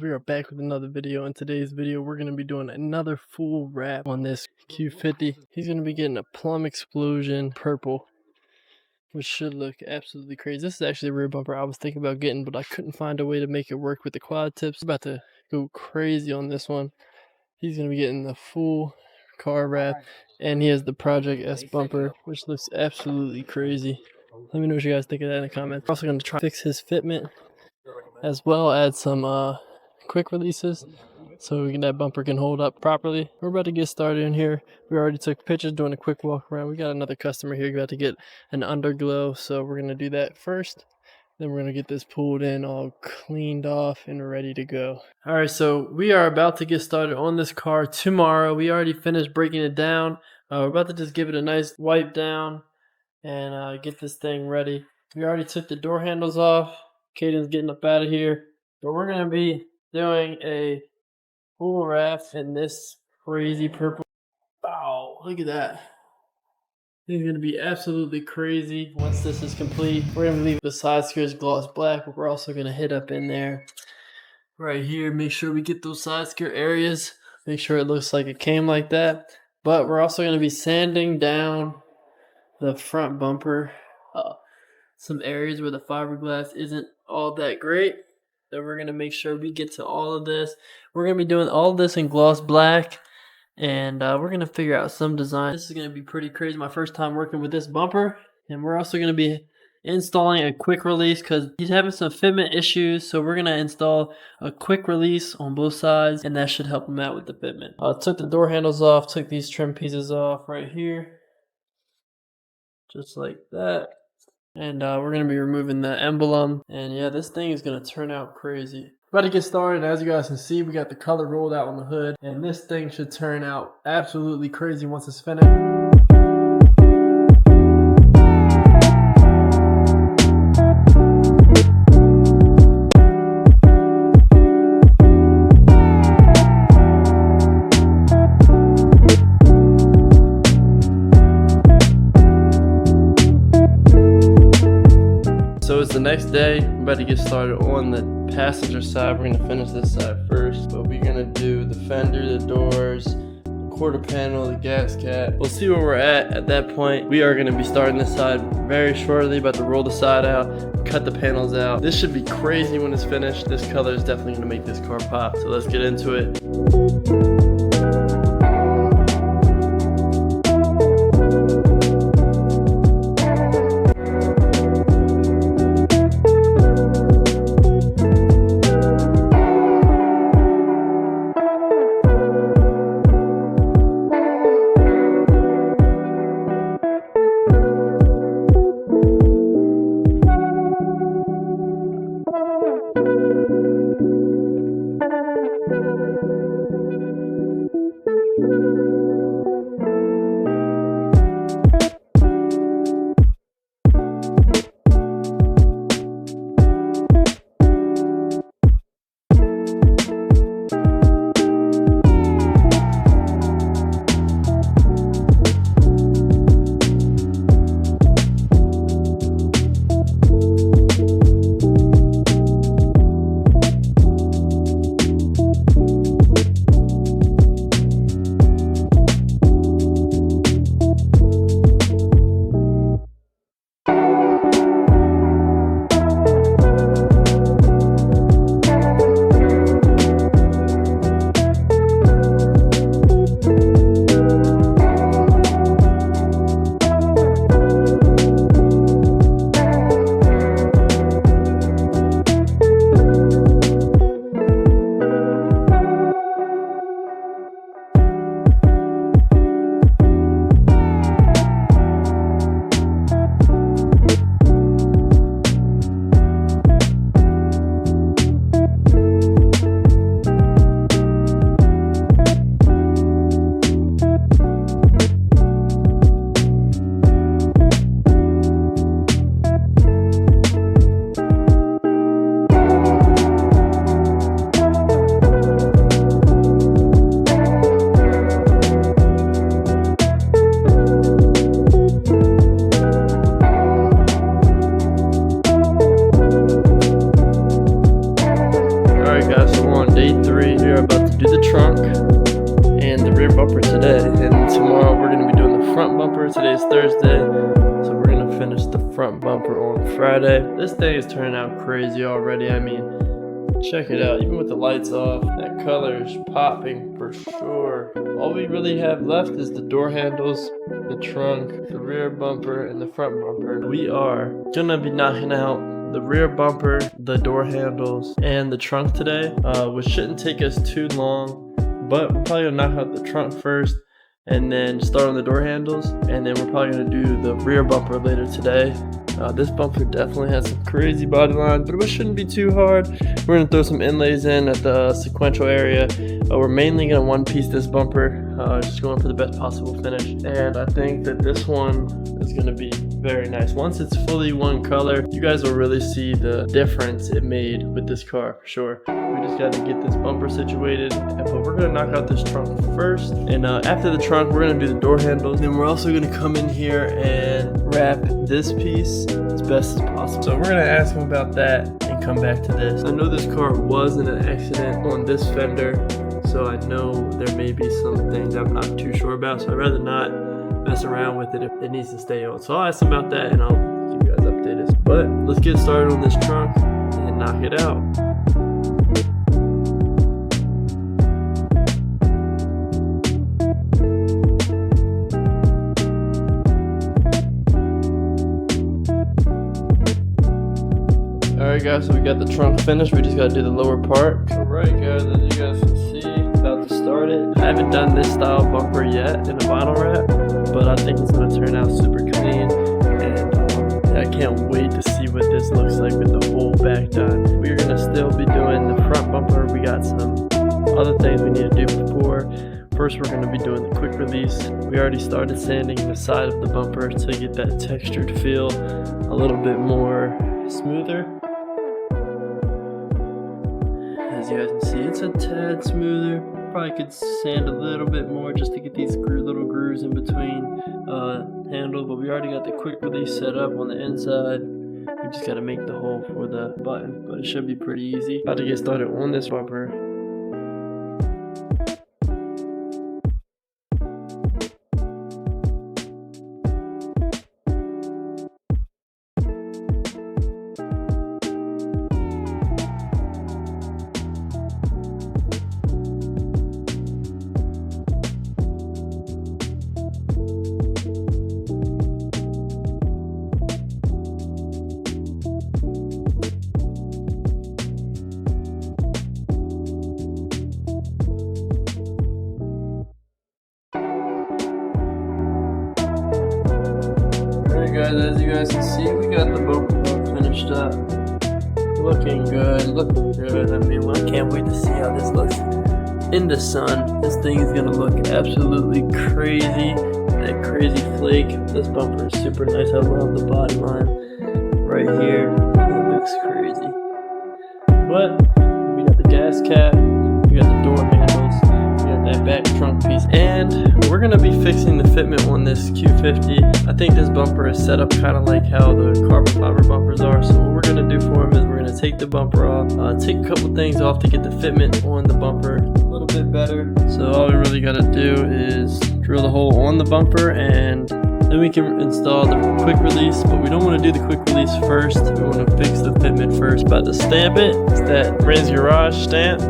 We are back with another video. In today's video, we're going to be doing another full wrap on this Q50. He's going to be getting a plum explosion purple, which should look absolutely crazy. This is actually a rear bumper I was thinking about getting, but I couldn't find a way to make it work with the quad tips. I'm about to go crazy on this one. He's going to be getting the full car wrap, and he has the Project S bumper, which looks absolutely crazy. Let me know what you guys think of that in the comments. We're also going to try to fix his fitment, as well as some quick releases so that bumper can hold up properly. We're about to get started in here. We already took pictures doing a quick walk around. We got another customer here about to get an underglow, so we're going to do that first. Then we're going to get this pulled in, all cleaned off and ready to go. Alright, so we are about to get started on this car tomorrow. We already finished breaking it down. We're about to just give it a nice wipe down and get this thing ready. We already took the door handles off. Caden's getting up out of here. But we're going to be doing a full wrap in this crazy purple. Wow, look at that. It's going to be absolutely crazy once this is complete. We're going to leave the side skirts gloss black, but we're also going to hit up in there right here. Make sure we get those side skirt areas. Make sure it looks like it came like that. But we're also going to be sanding down the front bumper. Some areas where the fiberglass isn't all that great. So we're going to make sure we get to all of this. We're going to be doing all of this in gloss black. And we're going to figure out some design. This is going to be pretty crazy. My first time working with this bumper. And we're also going to be installing a quick release because he's having some fitment issues. So we're going to install a quick release on both sides. And that should help him out with the fitment. Took the door handles off. Took these trim pieces off right here. Just like that. And we're going to be removing the emblem. And yeah, this thing is going to turn out crazy. About to get started. As you guys can see, we got the color rolled out on the hood. And this thing should turn out absolutely crazy once it's finished. So it's the next day. I'm about to get started on the passenger side. We're gonna finish this side first, but we're gonna do the fender, the doors, the quarter panel, the gas cap. We'll see where we're at that point. We are gonna be starting this side very shortly. About to roll the side out, cut the panels out. This should be crazy when it's finished. This color is definitely gonna make this car pop. So let's get into it. day 3. We are about to do the trunk and the rear bumper today, and tomorrow we're going to be doing the front bumper. Today is Thursday, so we're going to finish the front bumper on Friday. This thing is turning out crazy already. I mean, check it out. Even with the lights off, that color is popping for sure. All we really have left is the door handles, the trunk, the rear bumper, and the front bumper. We are gonna be knocking out the rear bumper, the door handles, and the trunk today, which shouldn't take us too long, but we're probably gonna knock out the trunk first and then start on the door handles, and then we're probably gonna do the rear bumper later today. This bumper definitely has some crazy body line, but it shouldn't be too hard. We're gonna throw some inlays in at the sequential area. We're mainly gonna one piece this bumper, just going for the best possible finish. And I think that this one is gonna be very nice. Once it's fully one color, you guys will really see the difference it made with this car for sure. We just got to get this bumper situated, but we're gonna knock out this trunk first. And after the trunk, we're gonna do the door handles. Then we're also gonna come in here and wrap this piece as best as possible. So we're gonna ask him about that and come back to this. I know this car was in an accident on this fender, so I know there may be some things I'm not too sure about, so I'd rather not mess around with it if it needs to stay on. So I'll ask him about that and I'll keep you guys updated. But let's get started on this trunk and knock it out. Alright guys, so we got the trunk finished. We just gotta do the lower part. Alright guys, as you guys can see, about to start it. I haven't done this style bumper yet in a vinyl wrap, but I think it's gonna turn out super clean, and I can't wait to see what this looks like with the whole back done. We're gonna still be doing the front bumper. We got some other things we need to do before. First, we're going to be doing the quick release. We already started sanding the side of the bumper to get that textured feel a little bit more smoother. As you guys can see, it's a tad smoother. Probably could sand a little bit more just to get these little grooves in between handle, but we already got the quick release set up on the inside. We just got to make the hole for the button, but it should be pretty easy. About to get started on this bumper. Guys, as you guys can see, we got the bumper finished up. Looking good, looking good. I mean, I can't wait to see how this looks in the sun. This thing is gonna look absolutely crazy. That crazy flake. This bumper is super nice. I love the body line right here. It looks crazy. But we got the gas cap, we got the door handles, we got that back trunk piece, and we're gonna be fixing the fitment on this Q50. I think this bumper is set up kind of like how the carbon fiber bumpers are. So what we're gonna do for him is we're gonna take the bumper off, take a couple things off to get the fitment on the bumper a little bit better. So all we really gotta do is drill the hole on the bumper, and then we can install the quick release. But we don't want to do the quick release first. We want to fix the fitment first. About to stamp it. It's that Brand's Garage stamp.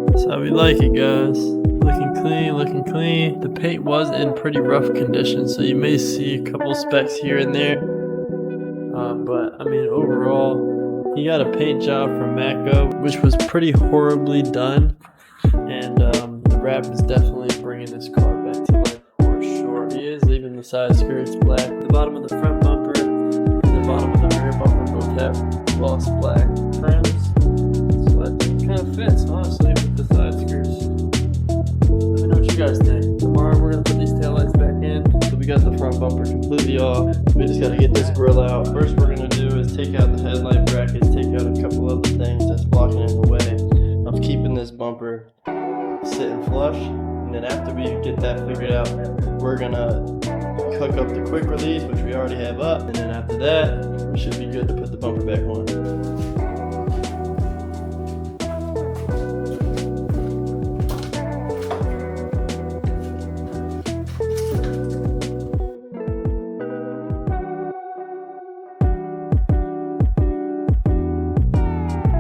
That's how we like it, guys. Looking clean, looking clean. The paint was in pretty rough condition, so you may see a couple specks here and there. But I mean, overall, he got a paint job from Matco, which was pretty horribly done. And the wrap is definitely bringing this car back to life for sure. He is leaving the side skirts black. The bottom of the front bumper and the bottom of the rear bumper both have gloss black trims. So I think it kind of fits, honestly, with the side skirts. Let me know what you guys think. Tomorrow we're going to put these taillights back in. So we got got the front bumper completely off. We just got to get this grill out. First we're going to do is take out the headlight brackets, take out a couple other things that's blocking in the way of keeping this bumper sitting flush. And then after we get that figured out, we're going to hook up the quick release, which we already have up. And then after that, we should be good to put the bumper back on.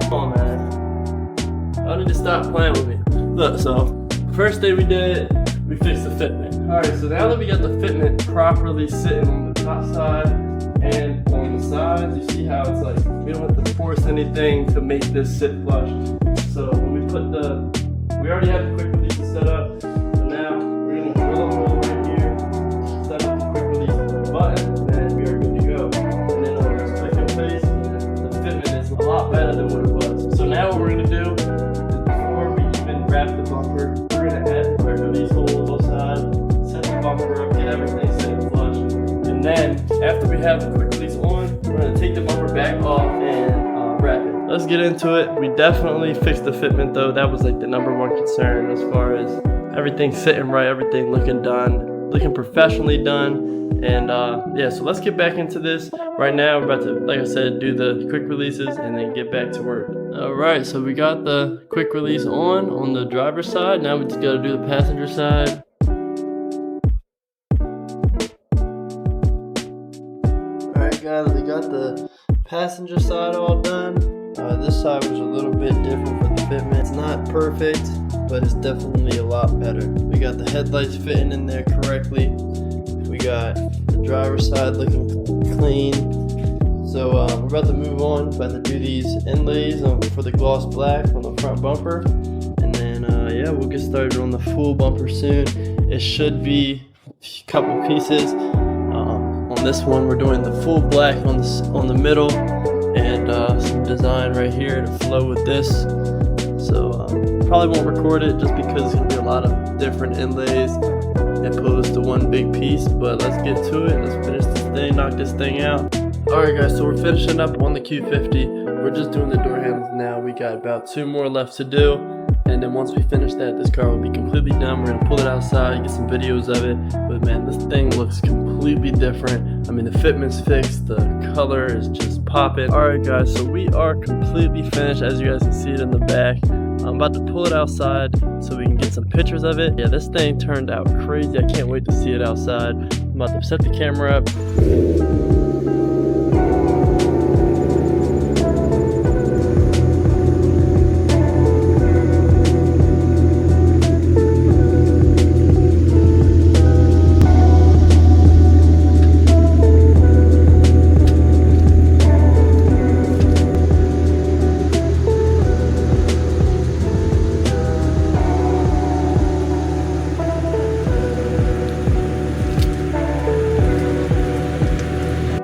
Come on, man. Y'all need to stop playing with me. Look, so first day we did, we fixed the fitment. Alright, so now that we got the fitment properly sitting on the top side and on the sides, you see how it's like, we don't have to force anything to make this sit flush. So when we put we already have the quick release set up, so now we're going to drill a hole right here, set up the quick release button, and we are good to go. And then on this click in place, the fitment is a lot better than what it was. So now what we're going to do is before we even wrap the bumper, we're going to add the quick release hole on both sides, set the bumper up, get everything sitting flush. And then after we have the quick release on, we're going to take the bumper back off and wrap it. Let's get into it. We definitely fixed the fitment though. That was like the #1 concern as far as everything sitting right, everything looking done, looking professionally done. And yeah, so let's get back into this. Right now we're about to, like I said, do the quick releases and then get back to work. Alright, so we got the quick release on the driver's side. Now we just got to do the passenger side. Alright guys, we got the passenger side all done. This side was a little bit different for the fitment. It's not perfect, but it's definitely a lot better. We got the headlights fitting in there correctly. We got the driver's side looking clean. So we're about to move on. About to do these inlays for the gloss black on the front bumper. And then yeah, we'll get started on the full bumper soon. It should be a couple pieces. On this one we're doing the full black on the middle, and some design right here to flow with this. So probably won't record it just because it's going to be a lot of different inlays opposed to one big piece. But let's get to it. Let's finish this thing, knock this thing out. Alright guys, so we're finishing up on the Q50. We're just doing the door handles now. We got about 2 more left to do. And then once we finish that, this car will be completely done. We're going to pull it outside, get some videos of it. But man, this thing looks completely different. I mean, the fitment's fixed, the color is just popping. Alright guys, so we are completely finished. As you guys can see it in the back. I'm about to pull it outside so we can get some pictures of it. Yeah, this thing turned out crazy. I can't wait to see it outside. I'm about to set the camera up.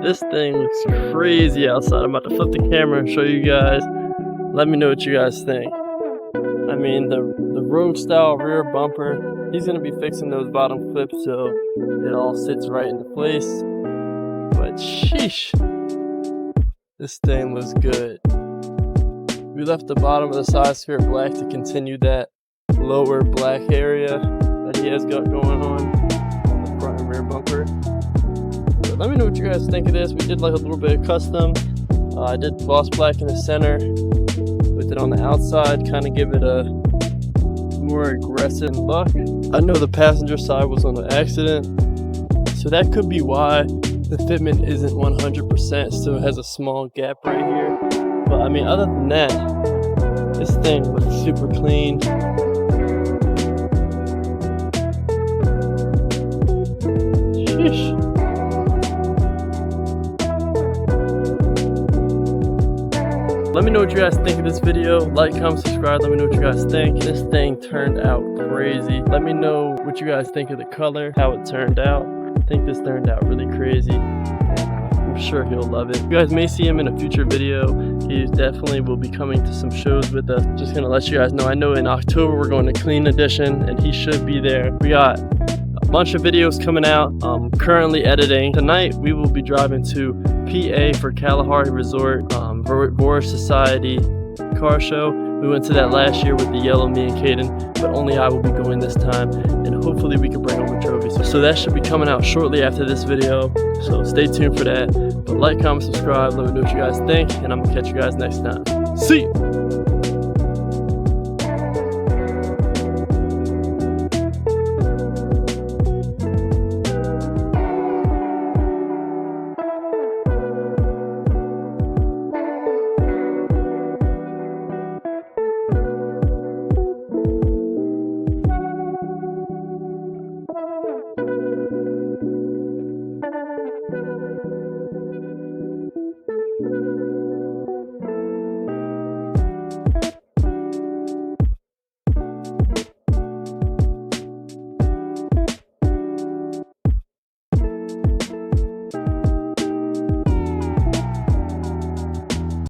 This thing looks crazy outside. I'm about to flip the camera and show you guys. Let me know what you guys think. I mean, the road style rear bumper, he's going to be fixing those bottom clips so it all sits right into place. But sheesh, this thing looks good. We left the bottom of the side skirt black to continue that lower black area that he has got going on the front and rear bumper. But let me know what you guys think of this. We did like a little bit of custom. I did gloss black in the center with it on the outside, kind of give it a more aggressive look. I know the passenger side was on an accident, so that could be why the fitment isn't 100%. Still has a small gap right here. But I mean, other than that, this thing looks super clean. Sheesh. Let me know what you guys think of this video. Like, comment, subscribe. Let me know what you guys think. This thing turned out crazy. Let me know what you guys think of the color, how it turned out. I think this turned out really crazy, and I'm sure he'll love it. You guys may see him in a future video. He definitely will be coming to some shows with us. Just gonna let you guys know, I know in October we're going to Clean Edition, and he should be there. We got Bunch of videos coming out. Currently editing. Tonight we will be driving to PA for Kalahari Resort, Boris Society car show. We went to that last year with the yellow, me and Caden, but only I will be going this time, and hopefully we can bring home a trophy. So that should be coming out shortly after this video, so stay tuned for that. But like, comment, subscribe, let me know what you guys think, and I'm gonna catch you guys next time. See ya!